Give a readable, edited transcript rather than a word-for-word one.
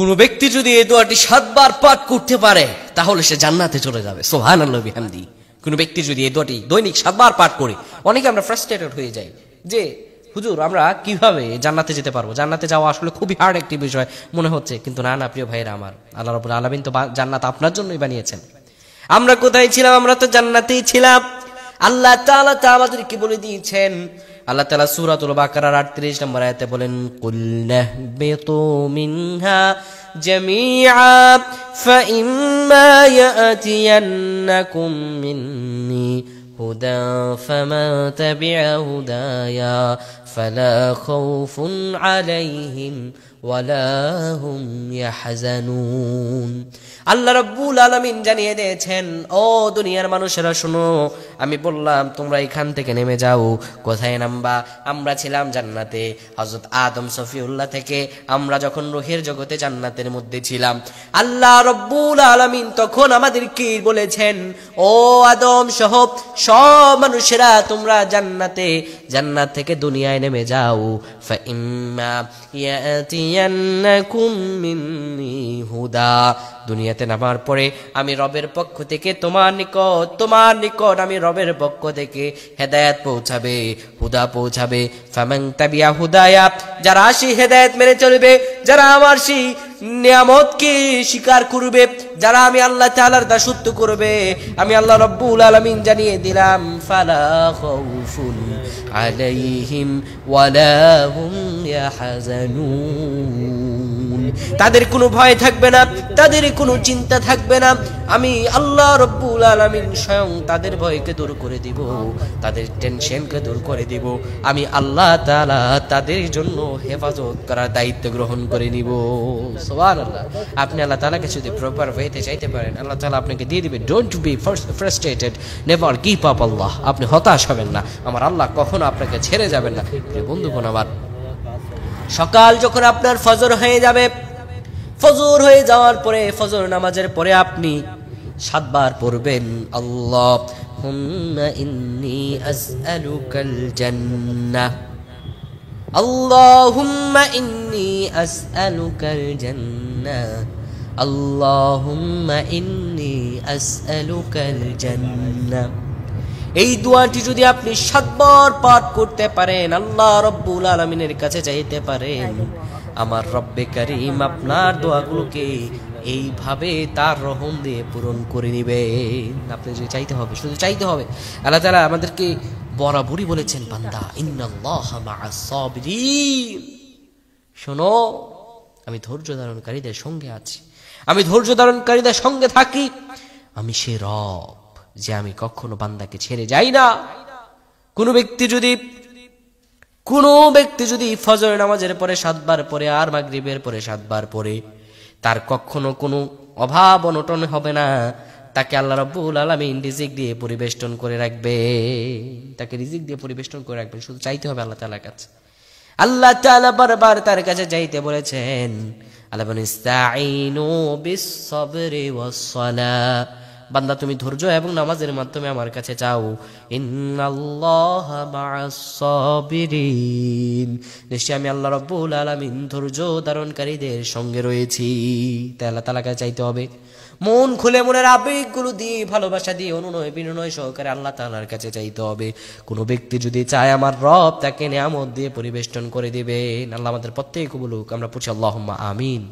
কোন ব্যক্তি যদি এই দোয়াটি 7 বার পাঠ করতে পারে তাহলে সে জান্নাতে চলে যাবে। সুবহানাল্লাহি বিহামদি। কোন ব্যক্তি যদি এই দোয়াটি দৈনিক 7 বার পাঠ করে, অনেকে আমরা ফ্রাস্ট্রেটেড হয়ে যাই যে হুজুর আমরা কিভাবে জান্নাতে যেতে পারবো, জান্নাতে যাওয়া আসলে খুবই হার্ড একটি বিষয় মনে হচ্ছে। কিন্তু না না প্রিয় ভাইরা আমার, আল্লাহ রাব্বুল আলামিন তো জান্নাত আপনার জন্যই বানিয়েছেন। আমরা কোথায় ছিলাম? আমরা তো জান্নাতেই ছিলাম। আল্লাহ তাআলা তা আমাদেরকে বলে দিয়েছেন। আল্লাহ তাআলা সূরাতুল বাকারার 38 নম্বর আয়াতে বলেন, কুল নাহবিতু মিনহা জামিআ ফাইম্মা ইয়াতিয়ান্নাকুম মিন্নি হুদা ফামান তাবিআ হুদায়া ফালা খাউফুন আলাইহিম ওয়ালা হুম ইয়াহজানুন। আল্লাহ রাব্বুল আলামিন জানিয়ে দিয়েছেন, ও দুনিয়ার মানুষেরা শোনো, আমি বললাম তোমরা এখান থেকে নেমে যাও। কোথায় নামবা? আমরা ছিলাম জান্নাতে। হযরত আদম সফিউল্লাহ থেকে আমরা যখন রূহের জগতে জান্নাতের মধ্যে ছিলাম, আল্লাহ রাব্বুল আলামিন তখন আমাদেরকে বলেছেন, ও আদম সহ সব মানুষেরা তোমরা জান্নাতে, জান্নাত থেকে দুনিয়ায় নেমে যাও। ফাইম্মা ইয়াতিয়ান্নাকুম মিন্নি হুদা, দুনিয়াতে নামার পরে আমি রবের পক্ষ থেকে তোমার নিকট আমি রবের পক্ষ থেকে হেদায়েত পৌঁছাবে, হুদা পৌঁছাবে। ফামান তাবিয়া হুদায়া, যারা সেই হেদায়েত মেনে চলবে, যারা আমার সেই নিয়ামতকে স্বীকার করবে, যারা আমি আল্লাহ তাআলার দাসত্ব করবে, আমি আল্লাহ রাব্বুল আলামিন জানিয়ে দিলাম, ফালা খাউফুন আলাইহিম ওয়ালা হুম ইয়াহজানুন, তাদের কোনো ভয় থাকবে না, তাদের কোনো চিন্তা থাকবে না। আমি আল্লাহ রাব্বুল আলামিন স্বয়ং তাদের ভয়কে দূর করে দিব, তাদের টেনশনকে দূর করে দিব। আমি আল্লাহ তাআলা তাদের জন্য হেফাজত করার দায়িত্ব গ্রহণ করে নিব। সুবহানাল্লাহ। আপনি আল্লাহ তাআলাকে যদি প্রপার ওয়েতে চাইতে পারেন, আল্লাহ তাআলা আপনাকে দিয়ে দিবে। Don't be frustrated, never give up Allah. আপনি হতাশ হবেন না, আমার আল্লাহ কখনো আপনাকে ছেড়ে যাবেন না। প্রিয় বন্ধুগণ আমার, সকাল যখন আপনার ফজর হয়ে যাবে, ফজর হয়ে যাওয়ার পরে, ফজর নামাজের পরে আপনি 7 বার পড়বেন, আল্লাহুম্মা ইন্নী আসআলুকাল জান্নাহ, আল্লাহুম্মা ইন্নী আসআলুকাল জান্নাহ, আল্লাহুম্মা ইন্নী আসআলুকাল জান্নাহ। এই দোয়াটি যদি আপনি 7 বার পাঠ করতে পারেন, আল্লাহ রাব্বুল আলামিনের কাছে চাইতে পারেন, আমার রব্বে কারীম আপনার দোয়াগুলোকে এইভাবে তার রহম দিয়ে পূরণ করে নিবে। আপনি যে চাইতে হবে, শুধু চাইতে হবে। আল্লাহ তাআলা আমাদেরকে বরাবরই বলেছেন, বান্দা ইন্নাল্লাহা মা'আস সাবিরিন, শোনো আমি ধৈর্য ধারণকারীদের সঙ্গে আছি, আমি ধৈর্য ধারণকারীদের সঙ্গে থাকি। আমি সে রব যে আমি কখনো বান্দাকে ছেড়ে যাই না। কোনো ব্যক্তি যদি ফজর নামাজের পরে 7 বার পরে আর মাগরিবের পরে 7 বার পরে, তার কখনো কোনো অভাব অনটন হবে না। তাকে আল্লাহ রাব্বুল আলামিন রিজিক দিয়ে পরিবেষ্টন করে রাখবে, তাকে রিজিক দিয়ে পরিবেষ্টন করে রাখবেন। শুধু চাইতে হবে আল্লাহ তাআলার কাছে। আল্লাহ তাআলা বারবার তার কাছে চাইতে বলেছেন। আল্লাহ বলেন, ইস্তাঈনু বিস সাবরি ওয়াস সালাহ, বান্দা তুমি ধৈর্য এবং নামাজের মাধ্যমে আমার কাছে চাও। ইন্নাল্লাহা মা'আস সাবিরিন, নিশ্চয় আমি আল্লাহ রাব্বুল আলামিন ধৈর্য ধারণকারীদের সঙ্গে রয়েছি। তাই আল্লাহ তাআলার কাছে চাইতে হবে, মন খুলে, মনের আবেগগুলো দিয়ে, ভালোবাসা দিয়ে, অনুনয় বিনয় সহকারে আল্লাহ তাআলার কাছে চাইতে হবে। কোনো ব্যক্তি যদি চায়, আমার রব তাকে নিয়ামত দিয়ে পরিবেষ্টন করে দিবেন। আল্লাহ আমাদের প্রত্যেককে বলুক, আমরা পড়ছি আল্লাহুম্মা আমিন।